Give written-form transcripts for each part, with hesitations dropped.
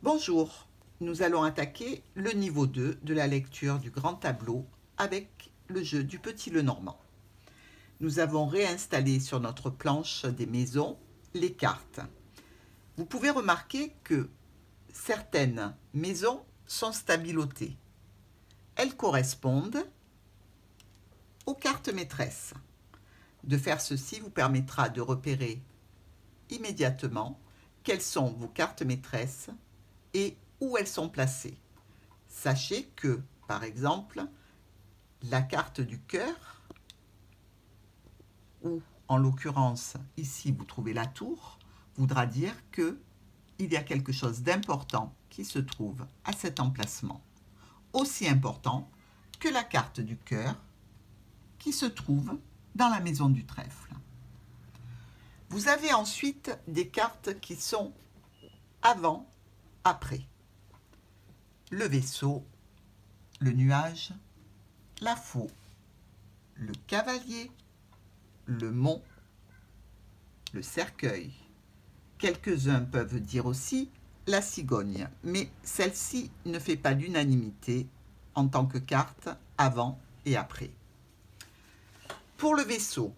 Bonjour, nous allons attaquer le niveau 2 de la lecture du grand tableau avec le jeu du petit Lenormand. Nous avons réinstallé sur notre planche des maisons les cartes. Vous pouvez remarquer que certaines maisons sont stabilotées. Elles correspondent aux cartes maîtresses. De faire ceci vous permettra de repérer immédiatement quelles sont vos cartes maîtresses et où elles sont placées. Sachez que, par exemple, la carte du cœur, ou en l'occurrence ici vous trouvez la tour, voudra dire qu'il y a quelque chose d'important qui se trouve à cet emplacement. Aussi important que la carte du cœur qui se trouve dans la maison du trèfle. Vous avez ensuite des cartes qui sont avant, après. Le vaisseau, le nuage, la faux, le cavalier, le mont, le cercueil. Quelques-uns peuvent dire aussi la cigogne, mais celle-ci ne fait pas l'unanimité en tant que carte avant et après. Pour le vaisseau,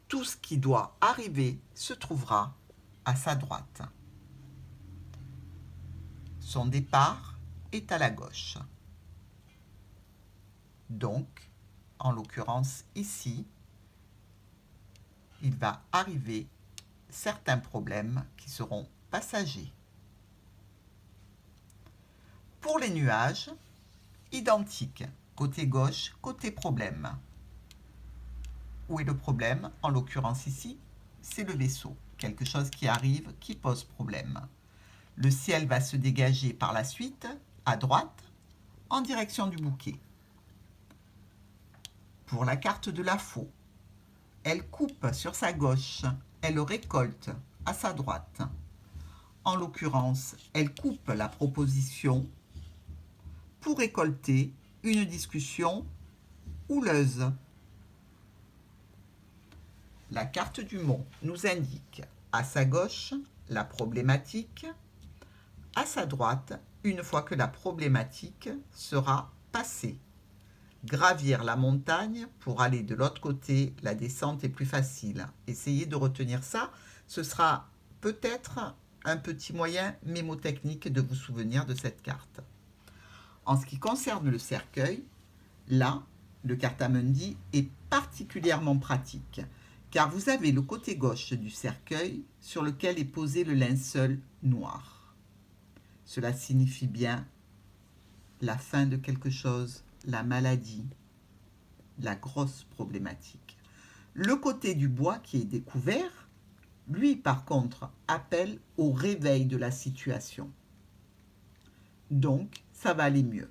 tout ce qui doit arriver se trouvera à sa droite. Son départ est à la gauche. Donc, en l'occurrence ici, il va arriver certains problèmes qui seront passagers. Pour les nuages, identique, côté gauche, côté problème. Où est le problème? En l'occurrence ici, c'est le vaisseau. Quelque chose qui arrive, qui pose problème. Le ciel va se dégager par la suite, à droite, en direction du bouquet. Pour la carte de la faux, elle coupe sur sa gauche, elle récolte à sa droite. En l'occurrence, elle coupe la proposition pour récolter une discussion houleuse. La carte du mont nous indique à sa gauche la problématique, à sa droite, une fois que la problématique sera passée. Gravir la montagne pour aller de l'autre côté, la descente est plus facile. Essayez de retenir ça, ce sera peut-être un petit moyen mémotechnique de vous souvenir de cette carte. En ce qui concerne le cercueil, là, le cartamundi est particulièrement pratique, car vous avez le côté gauche du cercueil sur lequel est posé le linceul noir. Cela signifie bien la fin de quelque chose, la maladie, la grosse problématique. Le côté du bois qui est découvert, lui par contre, appelle au réveil de la situation. Donc, ça va aller mieux.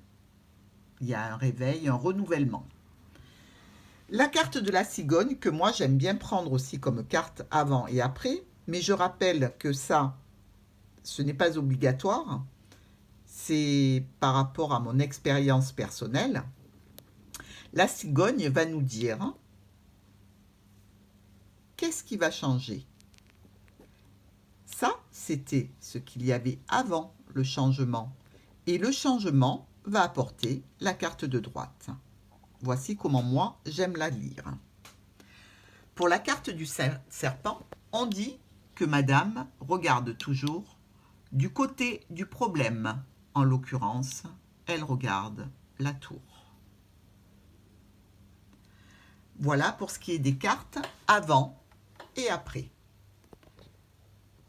Il y a un réveil, un renouvellement. La carte de la cigogne, que moi j'aime bien prendre aussi comme carte avant et après, mais je rappelle que ça, ce n'est pas obligatoire. C'est par rapport à mon expérience personnelle. La cigogne va nous dire qu'est-ce qui va changer. Ça, c'était ce qu'il y avait avant le changement. Et le changement va apporter la carte de droite. Voici comment moi, j'aime la lire. Pour la carte du serpent, on dit que madame regarde toujours du côté du problème. En l'occurrence, elle regarde la tour. Voilà pour ce qui est des cartes avant et après.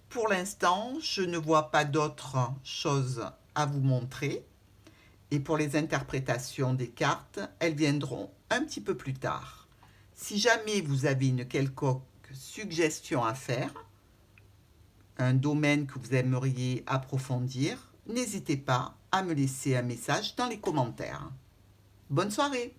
Pour l'instant, je ne vois pas d'autres choses à vous montrer. Et pour les interprétations des cartes, elles viendront un petit peu plus tard. Si jamais vous avez une quelconque suggestion à faire, un domaine que vous aimeriez approfondir, n'hésitez pas à me laisser un message dans les commentaires. Bonne soirée!